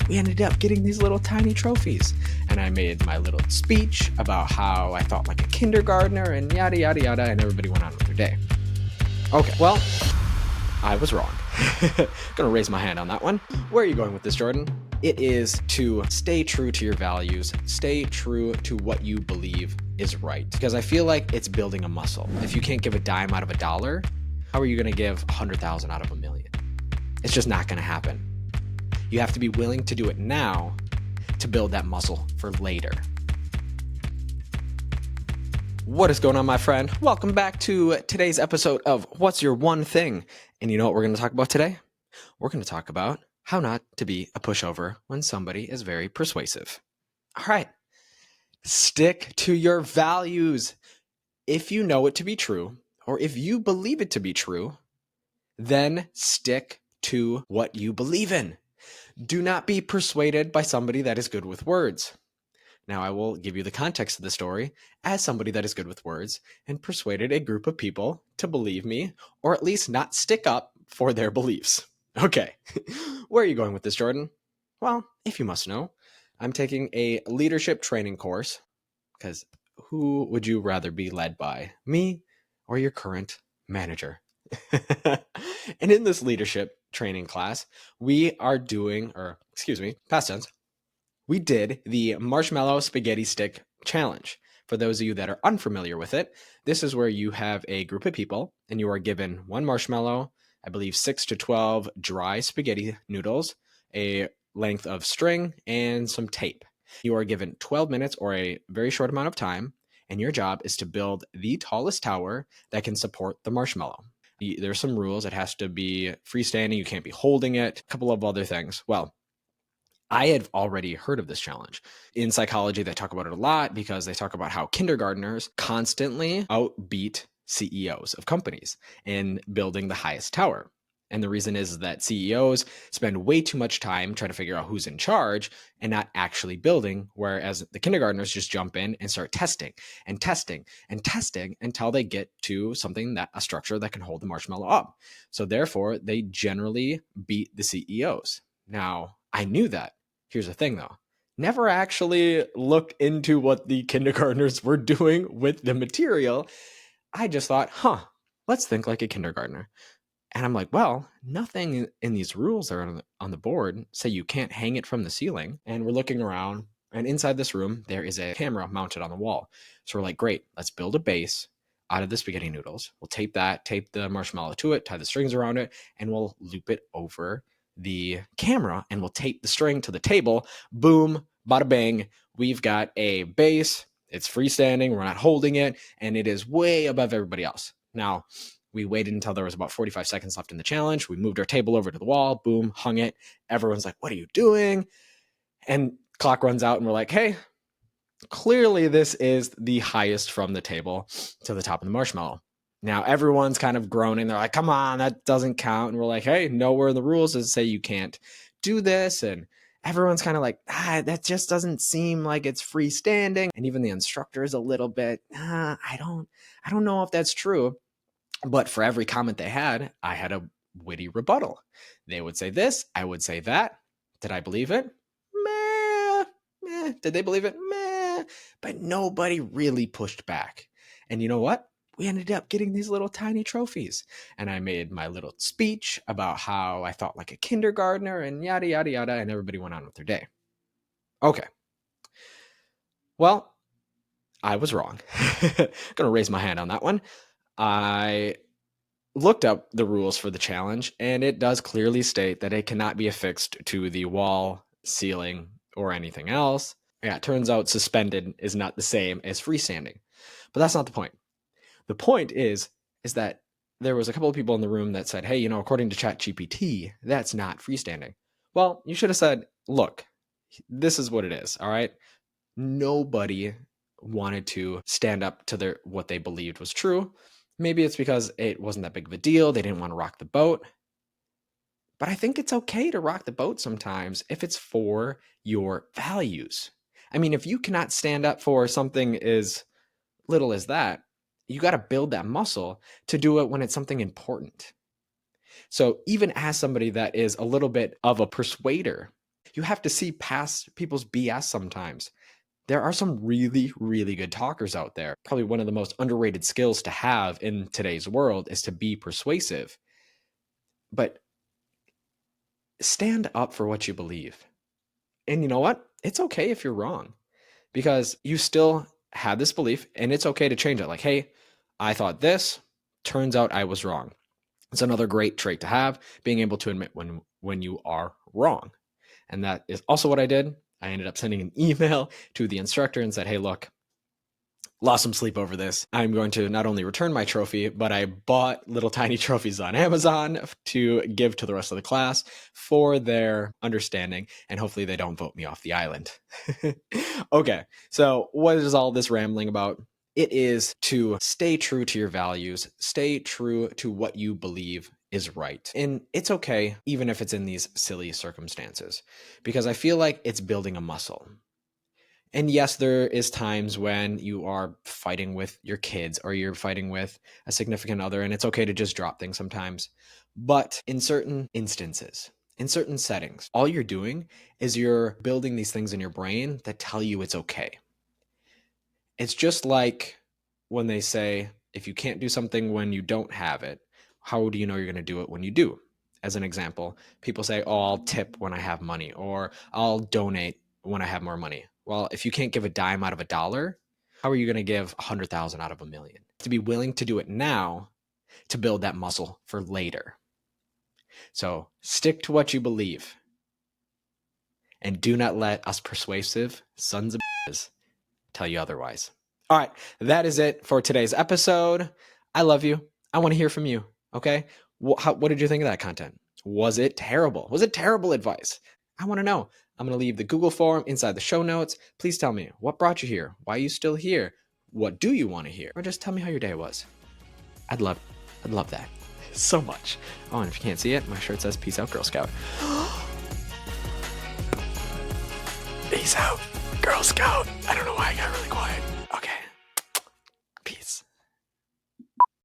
we ended up getting these little tiny trophies. And I made my little speech about how I felt like a kindergartner and yada, yada, yada, and everybody went on with their day. Okay, well, I was wrong. Gonna raise my hand on that one. Where are you going with this, Jordan? It is to stay true to your values, stay true to what you believe is right. Because I feel like it's building a muscle. If you can't give a dime out of $1, how are you gonna give 100,000 out of 1,000,000? It's just not gonna happen. You have to be willing to do it now to build that muscle for later. What is going on, my friend? Welcome back to today's episode of What's Your One Thing? And you know what we're going to talk about today? We're going to talk about how not to be a pushover when somebody is very persuasive. All right. Stick to your values. If you know it to be true, or if you believe it to be true, then stick to what you believe in. Do not be persuaded by somebody that is good with words. Now, I will give you the context of the story as somebody that is good with words and persuaded a group of people to believe me, or at least not stick up for their beliefs. Okay, where are you going with this, Jordan? Well, if you must know, I'm taking a leadership training course, because who would you rather be led by, me or your current manager? And in this leadership training class, we are doing, past tense, we did the marshmallow spaghetti stick challenge. For those of you that are unfamiliar with it, this is where you have a group of people and you are given one marshmallow, I believe 6 to 12 dry spaghetti noodles, a length of string, and some tape. You are given 12 minutes or a very short amount of time, and your job is to build the tallest tower that can support the marshmallow. There's some rules. It has to be freestanding. You can't be holding it. A couple of other things. Well, I had already heard of this challenge. In psychology, they talk about it a lot because they talk about how kindergartners constantly outbeat CEOs of companies in building the highest tower. And the reason is that CEOs spend way too much time trying to figure out who's in charge and not actually building, whereas the kindergartners just jump in and start testing and testing and testing until they get to a structure that can hold the marshmallow up. So therefore, they generally beat the CEOs. Now, I knew that. Here's the thing, though. Never actually looked into what the kindergartners were doing with the material. I just thought, let's think like a kindergartner. And I'm like, well, nothing in these rules that are on the board say you can't hang it from the ceiling. And we're looking around, and inside this room, there is a camera mounted on the wall. So we're like, great, let's build a base out of the spaghetti noodles. We'll tape the marshmallow to it, tie the strings around it, and we'll loop it over the camera, and we'll tape the string to the table. Boom, bada bang. We've got a base. It's freestanding. We're not holding it, and it is way above everybody else. Now, we waited until there was about 45 seconds left in the challenge. We moved our table over to the wall. Boom, hung it. Everyone's like, what are you doing? And clock runs out, and we're like, hey, clearly this is the highest from the table to the top of the marshmallow. Now, everyone's kind of groaning. They're like, come on, that doesn't count. And we're like, hey, nowhere in the rules does it say you can't do this. And everyone's kind of like, that just doesn't seem like it's freestanding. And even the instructor is a little bit, I don't know if that's true. But for every comment they had, I had a witty rebuttal. They would say this, I would say that. Did I believe it? Meh. Did they believe it? Meh. But nobody really pushed back. And you know what? We ended up getting these little tiny trophies. And I made my little speech about how I felt like a kindergartner and yada, yada, yada, and everybody went on with their day. Okay. Well, I was wrong. Gonna raise my hand on that one. I looked up the rules for the challenge, and it does clearly state that it cannot be affixed to the wall, ceiling, or anything else. Yeah, it turns out suspended is not the same as freestanding. But that's not the point. The point is that there was a couple of people in the room that said, hey, according to ChatGPT, that's not freestanding. Well, you should have said, look, this is what it is, all right? Nobody wanted to stand up to what they believed was true. Maybe it's because it wasn't that big of a deal. They didn't want to rock the boat. But I think it's okay to rock the boat sometimes if it's for your values. I mean, if you cannot stand up for something as little as that, you got to build that muscle to do it when it's something important. So even as somebody that is a little bit of a persuader, You have to see past people's BS sometimes. There are some really, really good talkers out there. Probably one of the most underrated skills to have in today's world is to be persuasive. But stand up for what you believe. And you know what? It's okay if you're wrong, because you still had this belief and it's okay to change it. Like, hey, I thought this, turns out I was wrong. It's another great trait to have, being able to admit when you are wrong. And that is also what I did. I ended up sending an email to the instructor and said, hey, look, lost some sleep over this. I'm going to not only return my trophy, but I bought little tiny trophies on Amazon to give to the rest of the class for their understanding, and hopefully they don't vote me off the island. Okay, so what is all this rambling about? It is to stay true to your values, stay true to what you believe is right. And it's okay, even if it's in these silly circumstances, because I feel like it's building a muscle. And yes, there is times when you are fighting with your kids or you're fighting with a significant other, and it's okay to just drop things sometimes. But in certain instances, in certain settings, all you're doing is you're building these things in your brain that tell you it's okay. It's just like when they say, if you can't do something when you don't have it, how do you know you're going to do it when you do? As an example, people say, oh, I'll tip when I have money, or I'll donate when I have more money. Well, if you can't give a dime out of $1, how are you going to give 100,000 out of 1,000,000? To be willing to do it now to build that muscle for later. So stick to what you believe, and do not let us persuasive sons of bitches tell you otherwise. All right, that is it for today's episode. I love you. I want to hear from you. Okay, what did you think of that content? Was it terrible? Was it terrible advice? I want to know. I'm going to leave the Google form inside the show notes. Please tell me what brought you here. Why are you still here? What do you want to hear? Or just tell me how your day was. I'd love that so much. Oh, and if you can't see it, my shirt says "Peace out, Girl Scout." Peace out, Girl Scout. I don't know why I got really quiet.